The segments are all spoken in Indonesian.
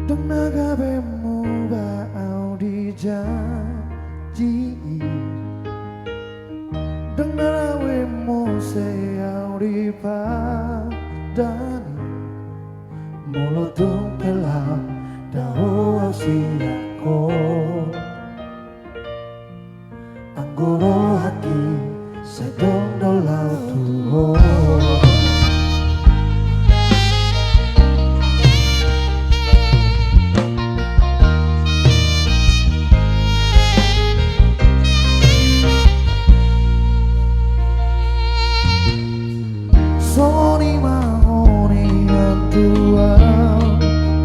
Tenaga bemu bau dijanji dengan awemu sayau di padani mulut kelam dao siako anggoro hati sedang dolau tuho. Soni mahoni yang tua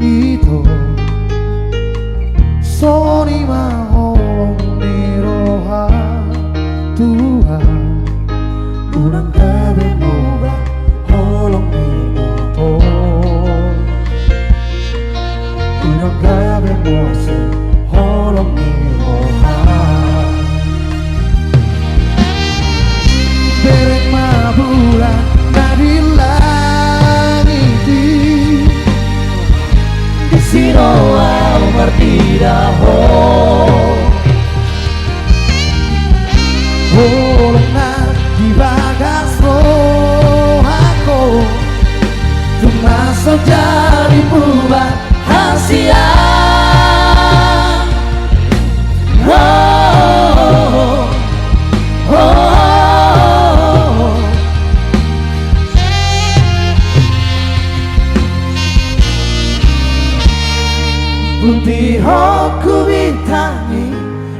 itu Soni mahoni roha tua Unang kabe moba holong minuto Unang kabe mose holong miroha Berek mabulan di langit di sino au martiraho lengah di bagas rohaku termasuk jadi bubat hasia Putih hoku bintangi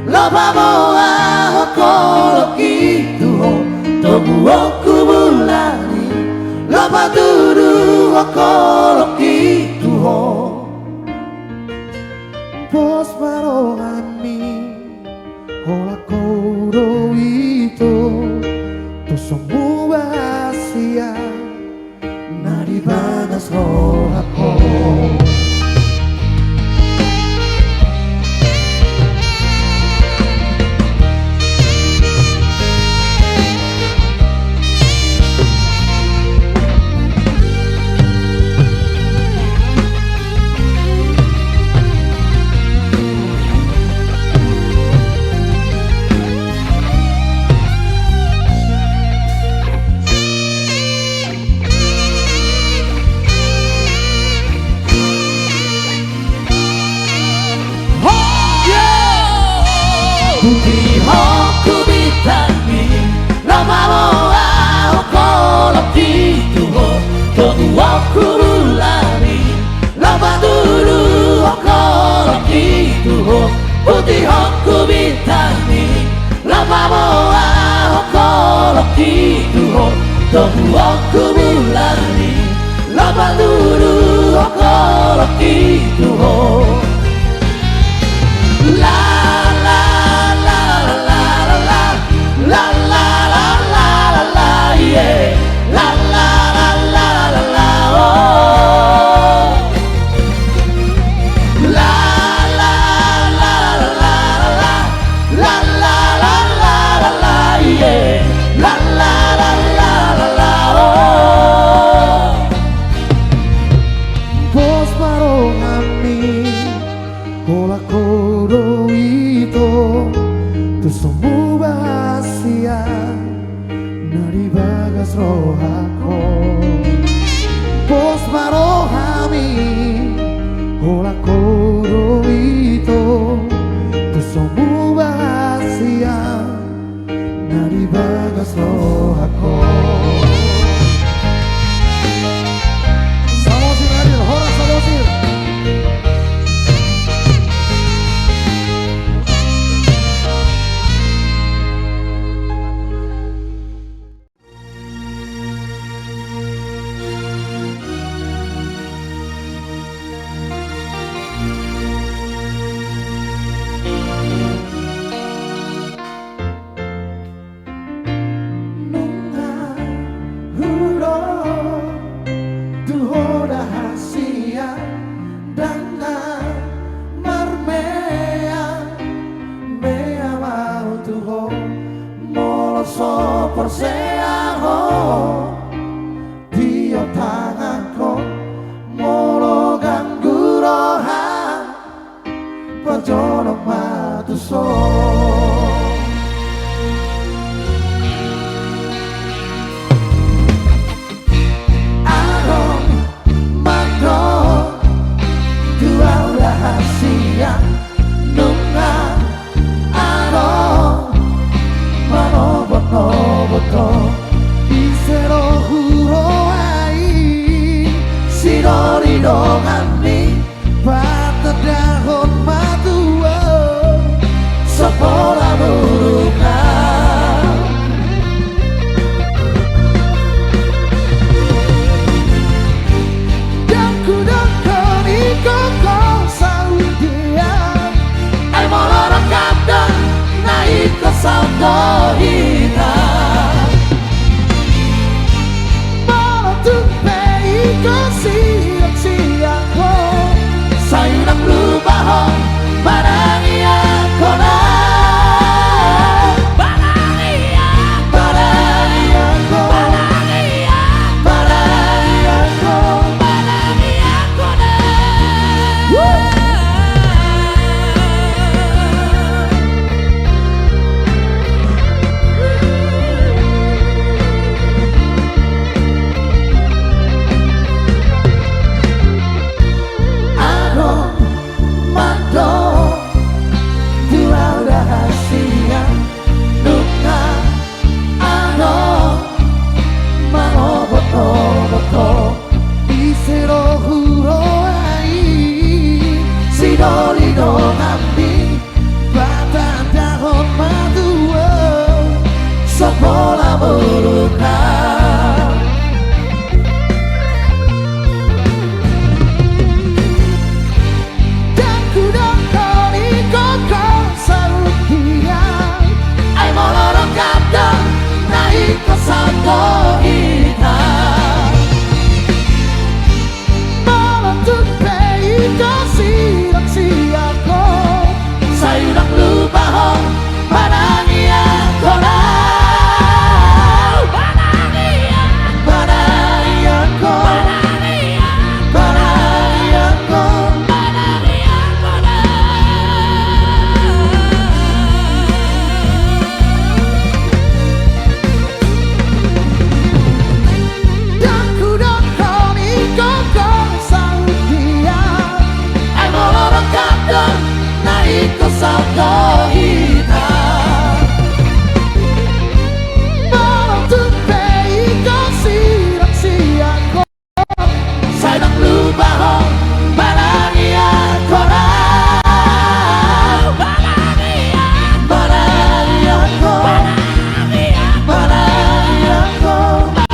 Loba moa hoko loki tuho Tobu hoku bulani Loba duru hoko loki tuho Pos marongani Hola koro itu Tu semua asia Nari banas rohako Putih hoku bitangi Lama moa hoko loki tuho Togu hoku bulani Lama dulu hoko loki tuho Putih hoku bitangi Lama moa hoko loki tuho Togu hoku bulani Lama dulu hoko loki tuho Pos marongani dongami patah dahon matua sepola buruka dan ku dongkon ikoko saudia ay molorong kadang naik ke saudo hitam malah tumpei ke siang-siangku sayuran lubahong barangnya kona barangnya barangnya barangnya barangnya barangnya kona sepola buruka dan ku dongkon ikoko saudia ay molorong kadang naik ke saudo hitam malah tumpei ke siang-siangku sayuran lubahong barangnya kona saudo hitam malam tumpei ke siang-siangku sayang lubahong barangnya kona barangnya barangnya barangnya barangnya barangnya kona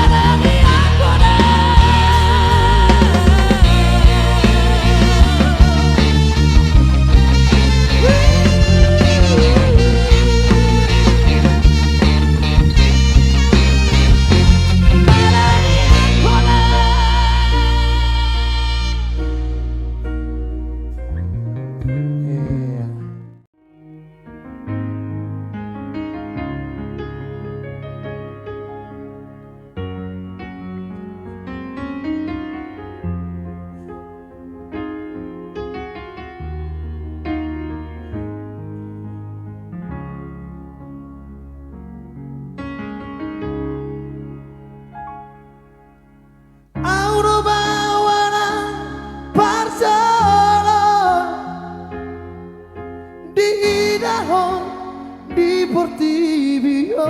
di Portibion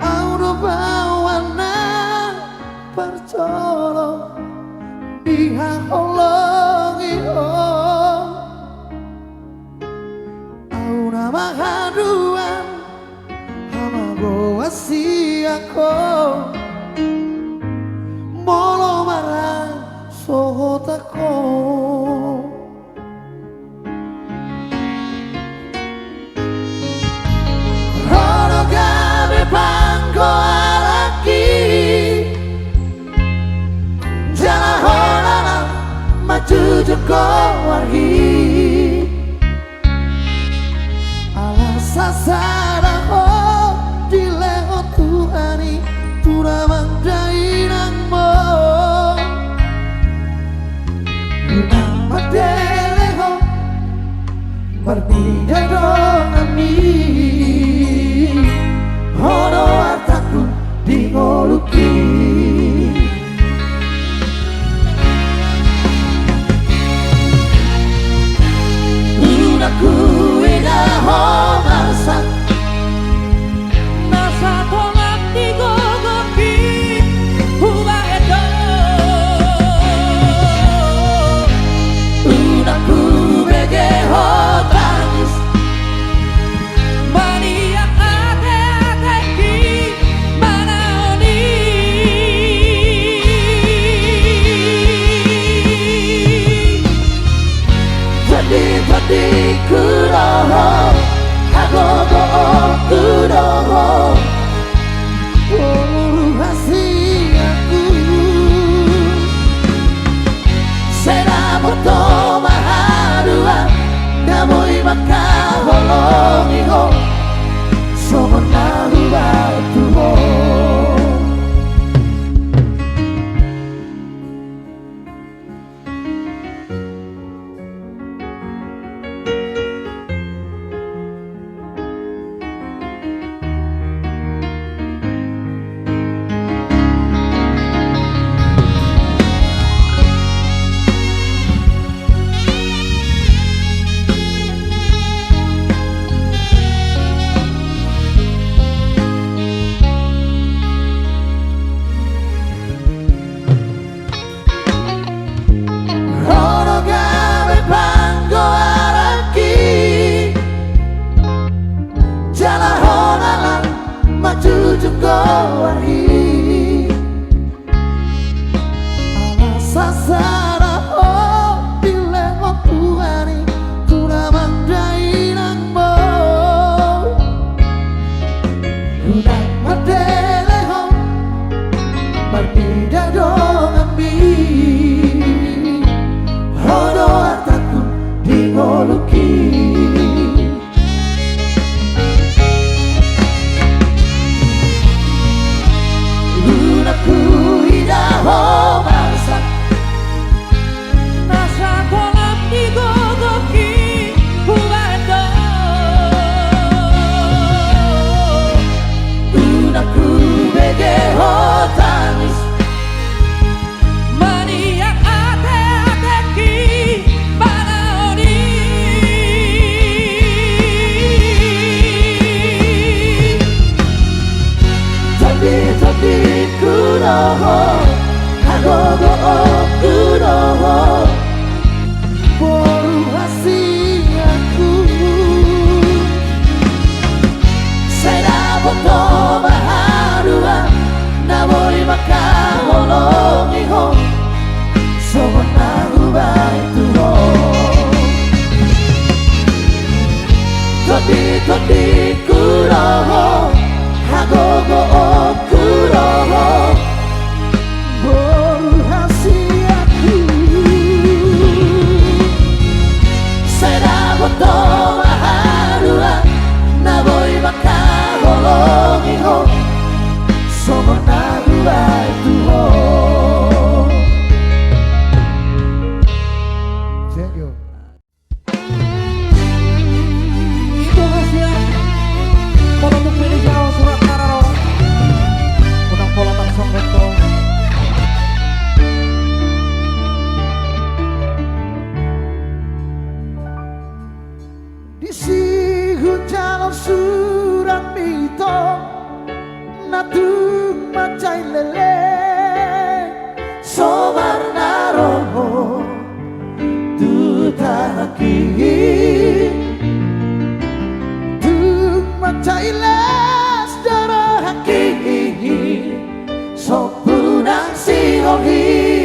audo bawana percolo di hakolongi auna mahaduan hamago wasiako molo marang sohotako Pangko alaki Jala holana maju joko warhi Ala sasara ho dileho tuhani turamang dainang mo Unang madeleho berbeda dong ami Hono artaku di ngoluki Unaku ina ho masak Nasa tolak di gogoki Huba edong tadi kuroho Hagogo kuroho Boru hasiaku Sera boto baharua Nabori maka holongi ho Sona ubai tuho Todi kuroho Hagogo kuroho Boru hasiaku Sera boto baharua Naboi maka holongi ho Sona ubai tuho. Thank you. Itu hasil penutup pilih jauh surat kararo Unang pola tak songgoto Di hujan surat mito Natu macai lele Sobar naroho Tutaki Tuk macai les darah haki Sopunang sihohi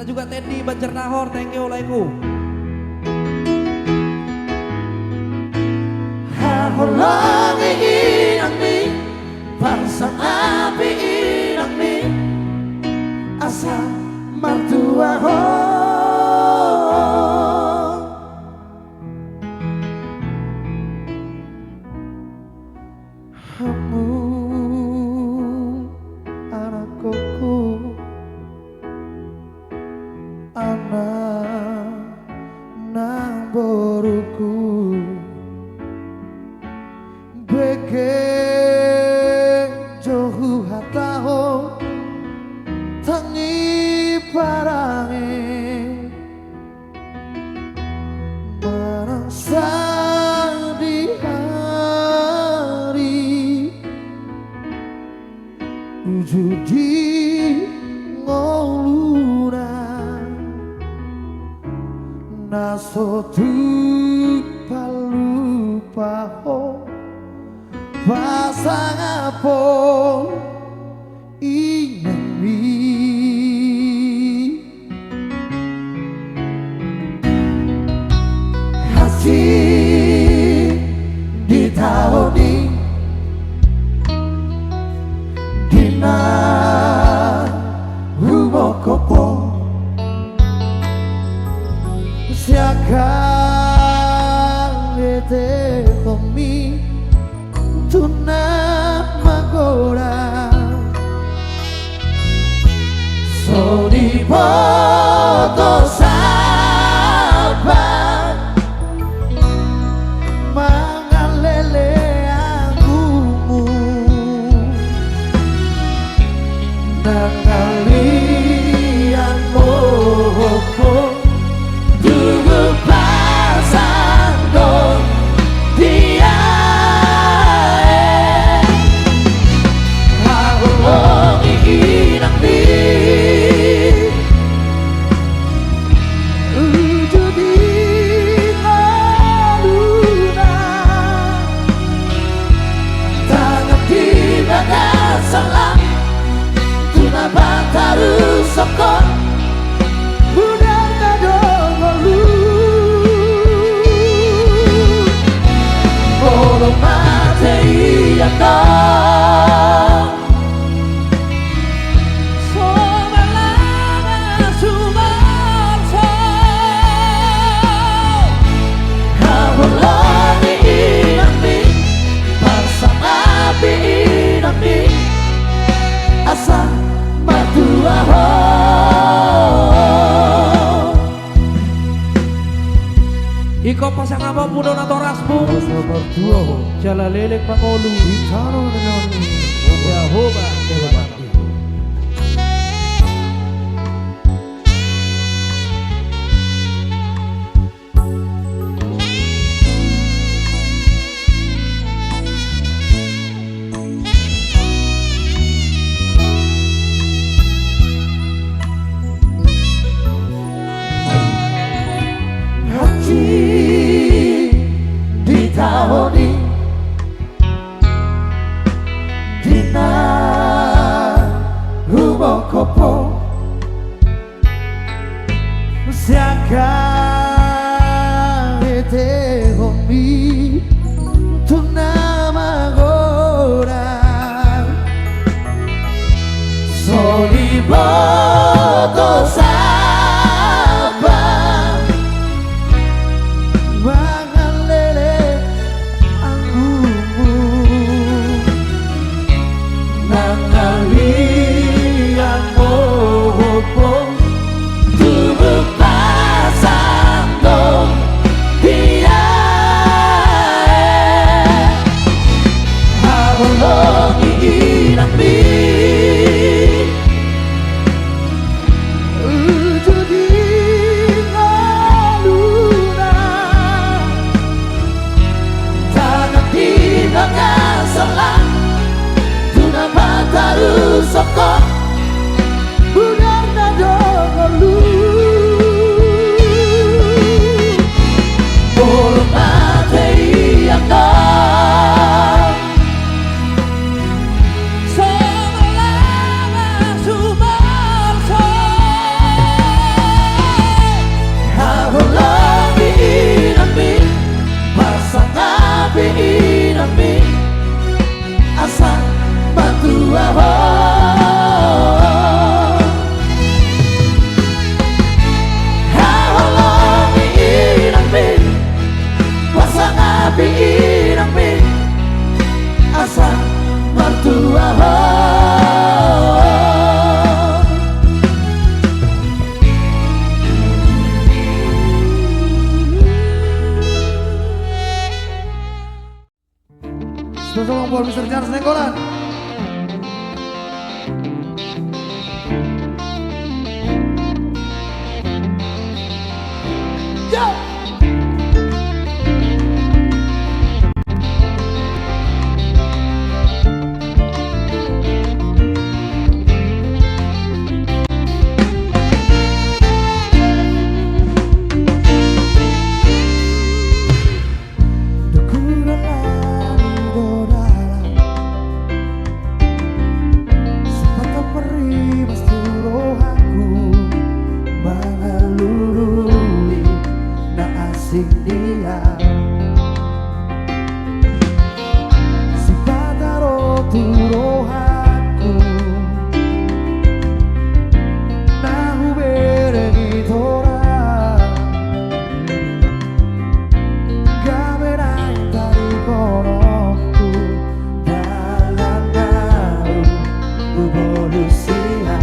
juga Tendi Banjarnahor, thank you laiku. Haholangi inang mi parsang api inang mi asa martua ho hamu anak koko anak nang boruku beke johu hataho tangi parange merasa di hari ujudi ngoluna nasotu palupaho pasang apa inami hati di tahun dina rumah kopo siakang ete komi tuna magora so di foto sabar mangalele angumu nangalian moho dugu pasang don dia inang di ujudi ngaluna tangan tidak salah tuna bantaru sokon budang nadongolu bolo mate iya asa matua ho Iko pasang apa puno nato rasmu asa matua ho jala lelek pakolu itaro dengan ya hoba di tahun dina rumah kopo siakang ete homi tuna magora soli boto sabar mangalele angumu nangalian moho tubuh pasang api inami asa batu aho hawalami inami pasang api inami asa batu aho Tolong buat Mr. Charles Nenggolan. Yo! Dia si pataro turohaku nahu beregi tora gaberai dari koronku dalam nahu evolusia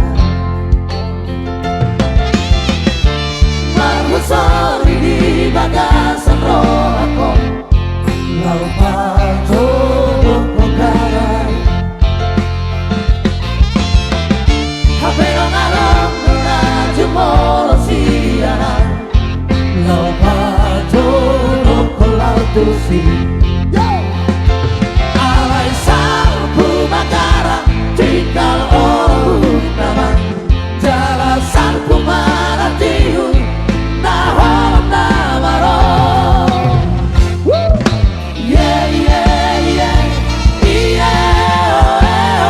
Marmusori di bagasan rohku lalu patuluk menggarai Hapenong alam menaju molosiana lalu patuluk kolautusi alai salpu makara tinggal orang nama jalan salpu maratiu nahom namaro yeah yeah yeah yeah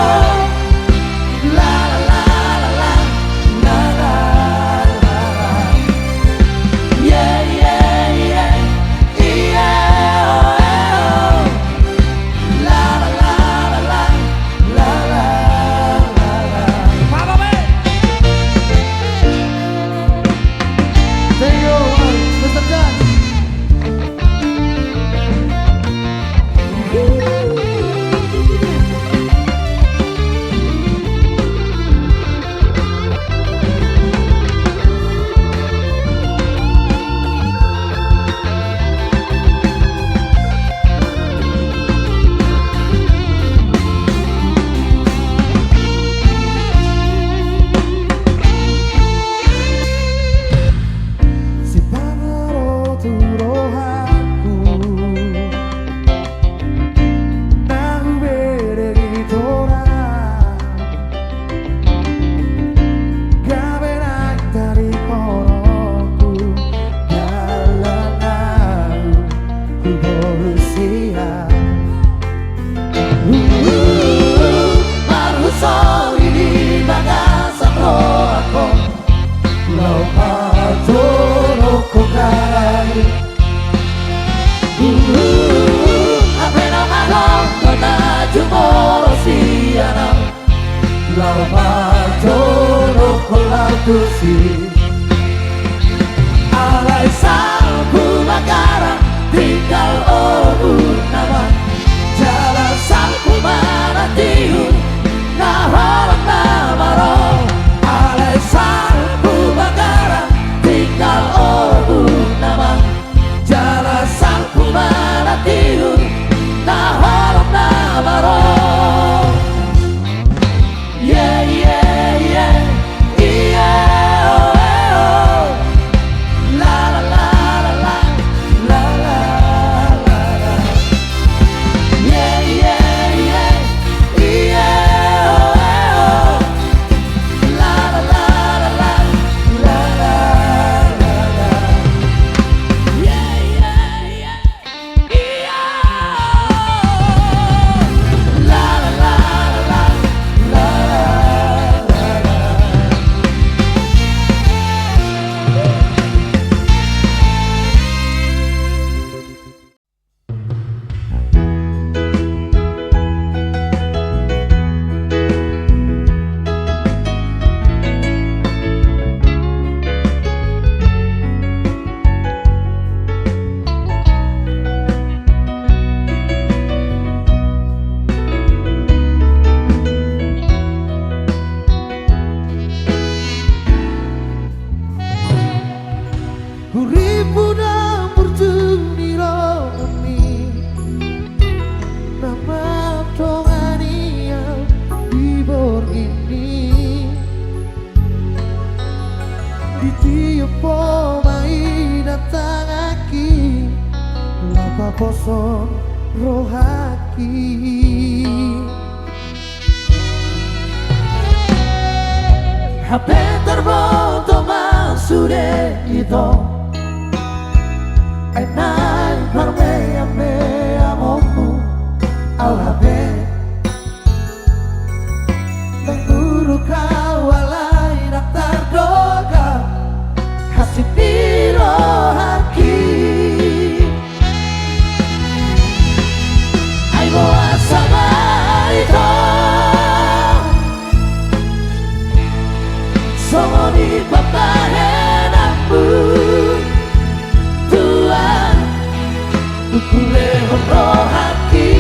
oh, la la la la la la la yeah yeah yeah yeah oh, la la la la la la la Papa be. Thank you, Mr. John. Si panaro turohaku nahu beregi tora gaberai dari koronku dalam nahu evolusia Marhusori di bagasan rohku Lau patuluk kokarai Apenong alam menaju molosiana Lau patuluk kolautusi alai salpu makara tinggal orang nama jalan salpu maratiu nahorang namaro alai salpu makara tinggal orang nama jalan salpu maratiu nahorang namaro yeah yeah yeah yeah oh, oh. La la la la la la la la la yeah yeah yeah Uripu dapur tuniro kami nama tongania di borgini di tiup pomai datang aki lapa kosong rohaki HP terfoto masude itu Ainai parme ame amomu al HP Mengguru kawalai daftar doga Hasib biro haki Aibo asama itu Somoni papahenamu Ukule honro haki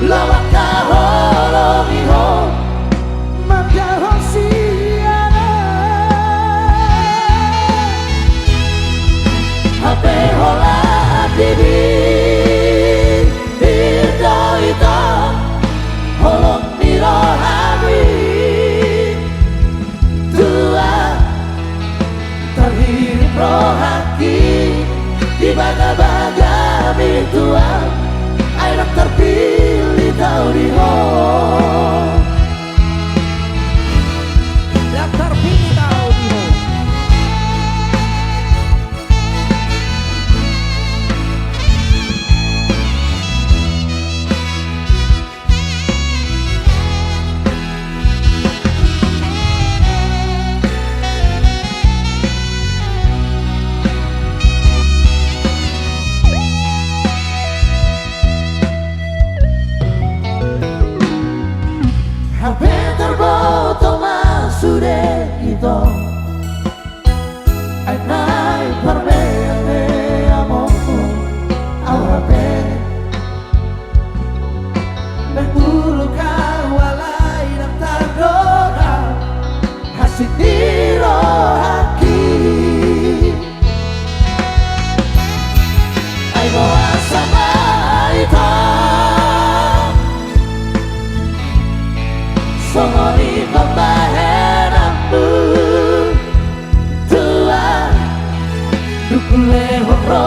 Lawak kaholo miho Maka hosiana Hape hola dibi Birdo ito Holong miro hami Tua Terhirup roh haki Di baga-baga tua anak terpilih tahu di home yang terpilih tahu di home HP terfoto masude itu Ainai parme ame amomu al HP Menggulu kawalai daftar doa Hasil diro haki Aibo asama itu Somoni papahenamu Tua Dukule honro